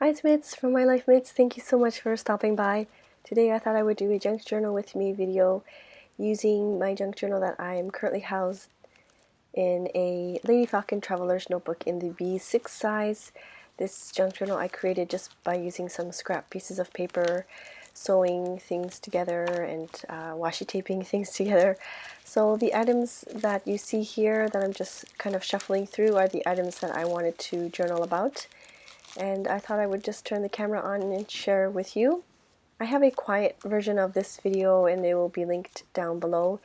Hi, it's Mitz from My Life Mitz. Thank you so much for stopping by. Today I thought I would do a junk journal with me video using my junk journal that I am currently housed in a Lady Falcon Traveler's Notebook in the B6 size. This junk journal I created just by using some scrap pieces of paper, sewing things together, and washi taping things together. So the items that you see here that I'm just kind of shuffling through are the items that I wanted to journal about. And I thought I would just turn the camera on and share with you. I have a quiet version of this video and it will be linked down below.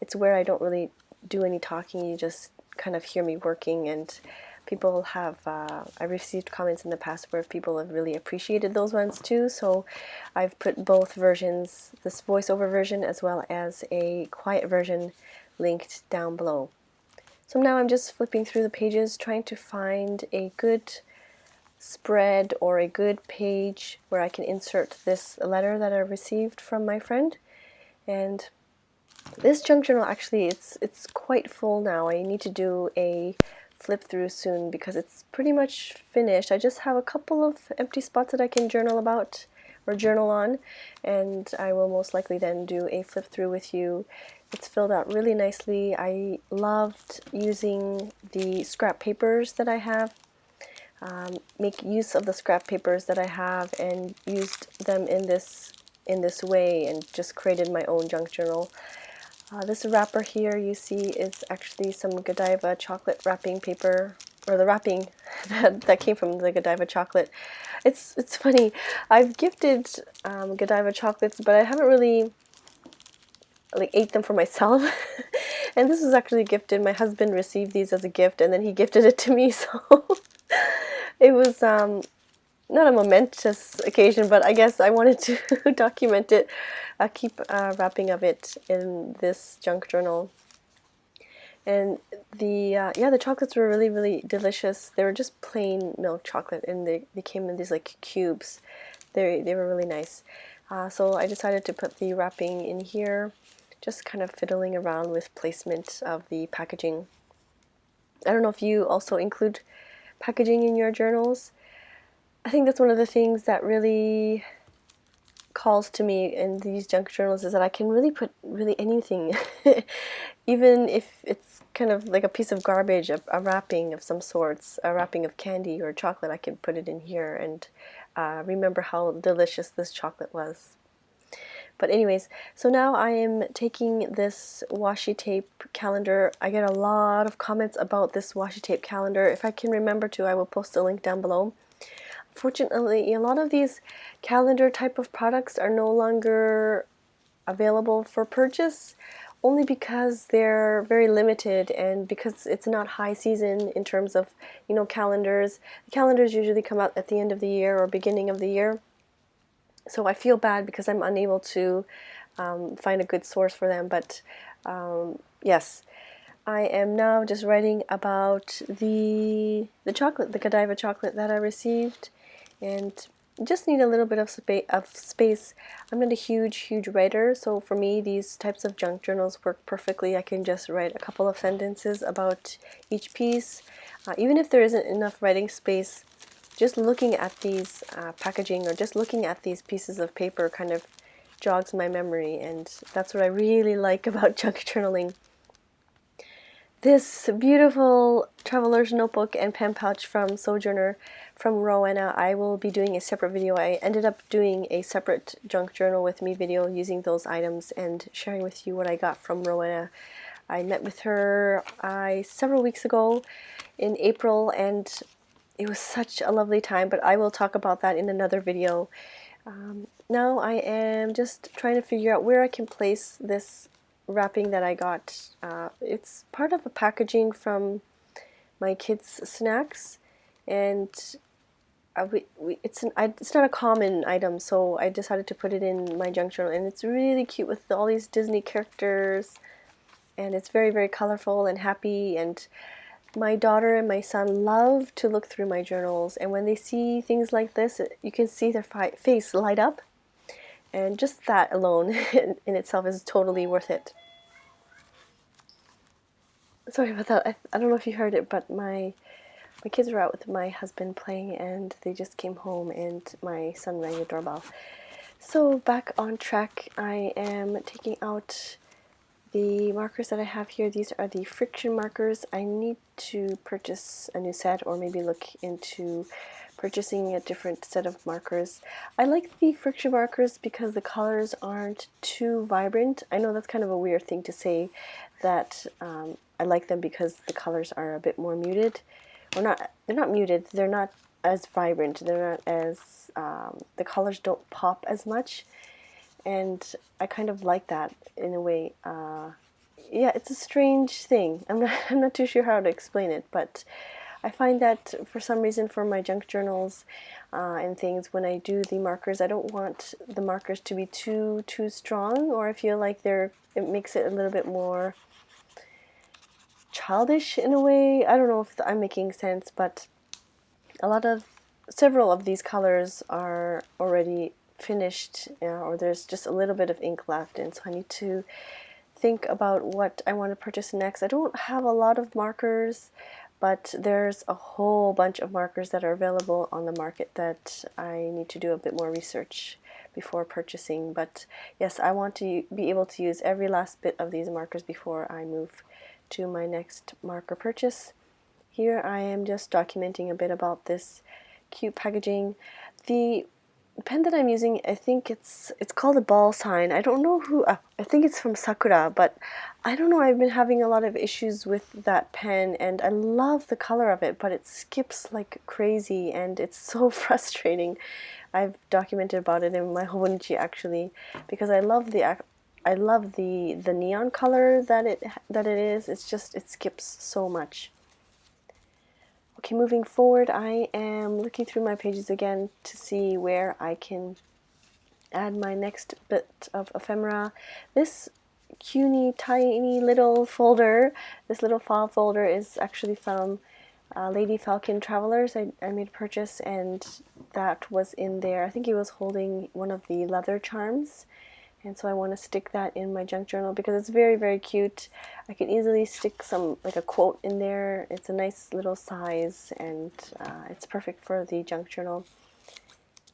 It's where I don't really do any talking, you just kind of hear me working, and people have, I've received comments in the past where people have really appreciated those ones too, so I've put both versions, this voiceover version as well as a quiet version, linked down below. So now I'm just flipping through the pages trying to find a good spread or a good page where I can insert this letter that I received from my friend. And this junk journal actually it's quite full now. I need to do a flip through soon because it's pretty much finished. I just have a couple of empty spots that I can journal about or journal on, and I will most likely then do a flip through with you. It's filled out really nicely. I loved using the scrap papers that I have. Make use of the scrap papers that I have and used them in this way and just created my own junk journal. This wrapper here you see is actually some Godiva chocolate wrapping paper, or the wrapping that came from the Godiva chocolate. It's funny, I've gifted Godiva chocolates, but I haven't really ate them for myself. And this was actually gifted. My husband received these as a gift and then he gifted it to me, so it was not a momentous occasion, but I guess I wanted to document it, keep wrapping of it in this junk journal. And the chocolates were really delicious. They were just plain milk chocolate, and they came in these like cubes. They were really nice. So I decided to put the wrapping in here, just kind of fiddling around with placement of the packaging. I don't know if you also include packaging in your journals. I think that's one of the things that really calls to me in these junk journals, is that I can really put anything, even if it's kind of like a piece of garbage, a wrapping of some sorts, a wrapping of candy or chocolate, I can put it in here and remember how delicious this chocolate was. But anyways, so now I am taking this washi tape calendar. I get a lot of comments about this washi tape calendar. If I can remember to, I will post a link down below. Fortunately, a lot of these calendar type of products are no longer available for purchase, only because they're very limited and because it's not high season in terms of, calendars. The calendars usually come out at the end of the year or beginning of the year. So I feel bad because I'm unable to find a good source for them. But yes, I am now just writing about the chocolate, the Godiva chocolate that I received, and just need a little bit of space. I'm not a huge writer, so for me these types of junk journals work perfectly. I can just write a couple of sentences about each piece. Even if there isn't enough writing space, just looking at these packaging or just looking at these pieces of paper kind of jogs my memory, and that's what I really like about junk journaling. This beautiful traveler's notebook and pen pouch from Sojourner from Rowena, I will be doing a separate video. I ended up doing a separate junk journal with me video using those items and sharing with you what I got from Rowena. I met with her several weeks ago in April, and it was such a lovely time, but I will talk about that in another video. Now I am just trying to figure out where I can place this wrapping that I got. It's part of a packaging from my kids' snacks, and it's not a common item, so I decided to put it in my junk journal, and it's really cute with all these Disney characters, and it's very colorful and happy, and my daughter and my son love to look through my journals, and when they see things like this, you can see their face light up. And just that alone in itself is totally worth it. Sorry about that. I don't know if you heard it, but my My kids were out with my husband playing, and they just came home and my son rang the doorbell. So back on track, I am taking out the markers that I have here. These are the friction markers. I need to purchase a new set, or maybe look into purchasing a different set of markers. I like the friction markers because the colors aren't too vibrant. I know that's kind of a weird thing to say, that I like them because the colors are a bit more muted. Or not, they're not muted, they're not as vibrant, they're not as, the colors don't pop as much. And I kind of like that in a way. Yeah, it's a strange thing. I'm not too sure how to explain it, but I find that for some reason for my junk journals and things, when I do the markers, I don't want the markers to be too strong, or I feel like it makes it a little bit more childish in a way. I don't know if I'm making sense, but several of these colors are already finished, or there's just a little bit of ink left, and so I need to think about what I want to purchase next. I don't have a lot of markers, but there's a whole bunch of markers that are available on the market that I need to do a bit more research before purchasing. But yes, I want to be able to use every last bit of these markers before I move to my next marker purchase. Here I am just documenting a bit about this cute packaging. The pen that I'm using, I think it's called a ball sign. I don't know who, I think it's from Sakura, but I don't know, I've been having a lot of issues with that pen, and I love the color of it, but it skips like crazy and it's so frustrating. I've documented about it in my Hobonichi actually, because I love the neon color that it is. It's just, it skips so much. Okay, moving forward, I am looking through my pages again to see where I can add my next bit of ephemera. This cutie tiny little folder, this little file folder, is actually from Lady Falcon Travelers. I made a purchase, and that was in there. I think he was holding one of the leather charms. And so I want to stick that in my junk journal because it's very, very cute. I can easily stick like a quote in there. It's a nice little size, and it's perfect for the junk journal.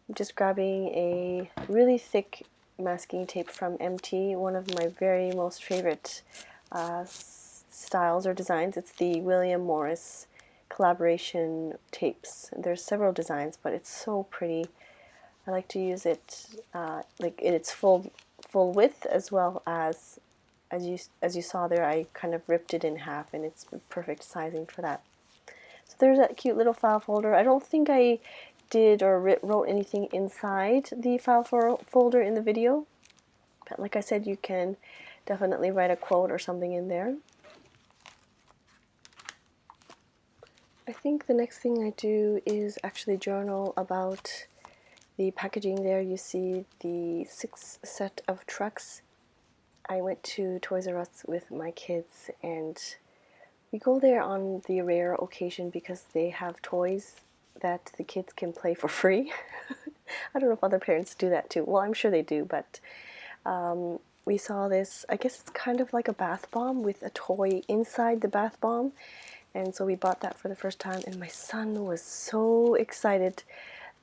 I'm just grabbing a really thick masking tape from MT, one of my very most favorite styles or designs. It's the William Morris collaboration tapes. There's several designs, but it's so pretty. I like to use it like in its full width, as well as you saw there, I kind of ripped it in half, and it's perfect sizing for that. So there's that cute little file folder. I don't think I did or wrote anything inside the file folder in the video, but like I said, you can definitely write a quote or something in there. I think the next thing I do is actually journal about the packaging. There you see the 6 set of trucks. I went to Toys R Us with my kids, and we go there on the rare occasion because they have toys that the kids can play for free. I don't know if other parents do that too. Well, I'm sure they do, but we saw this, I guess it's kind of like a bath bomb with a toy inside the bath bomb, and so we bought that for the first time, and my son was so excited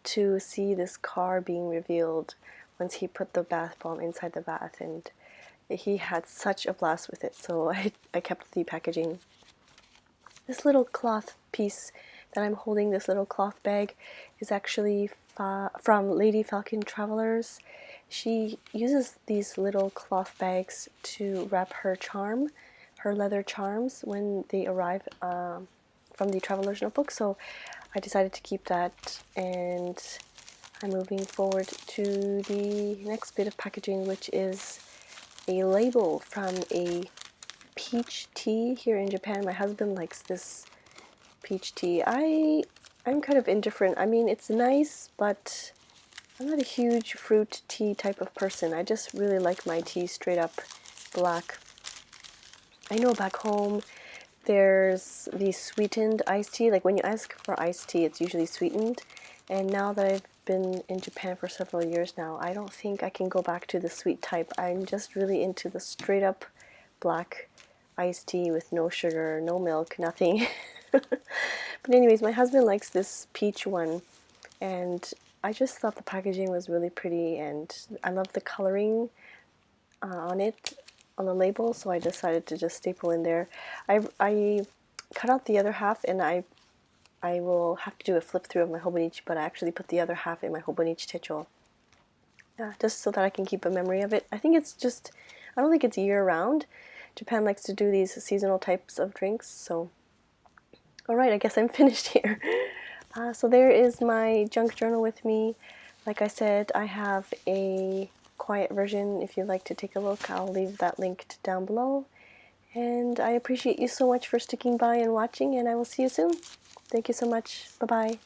to see this car being revealed once he put the bath bomb inside the bath, and he had such a blast with it, so I kept the packaging. This little cloth piece that I'm holding, this little cloth bag, is actually from Lady Falcon Travelers. She uses these little cloth bags to wrap her leather charms, when they arrive from the Traveler's Notebook, so I decided to keep that, and I'm moving forward to the next bit of packaging, which is a label from a peach tea here in Japan. My husband likes this peach tea. I'm kind of indifferent. I mean, it's nice, but I'm not a huge fruit tea type of person. I just really like my tea straight up black. I know back home there's the sweetened iced tea. Like when you ask for iced tea, it's usually sweetened. And now that I've been in Japan for several years now, I don't think I can go back to the sweet type. I'm just really into the straight up black iced tea with no sugar, no milk, nothing. But anyways, my husband likes this peach one, and I just thought the packaging was really pretty, and I love the coloring on it, on the label, so I decided to just staple in there. I cut out the other half, and I will have to do a flip through of my hobonichi, but I actually put the other half in my hobonichi techo. Just so that I can keep a memory of it. I think it's just, I don't think it's year round. Japan likes to do these seasonal types of drinks, so. Alright, I guess I'm finished here. So there is my junk journal with me. Like I said, I have a quiet version. If you'd like to take a look, I'll leave that linked down below. And I appreciate you so much for sticking by and watching, and I will see you soon. Thank you so much. Bye-bye.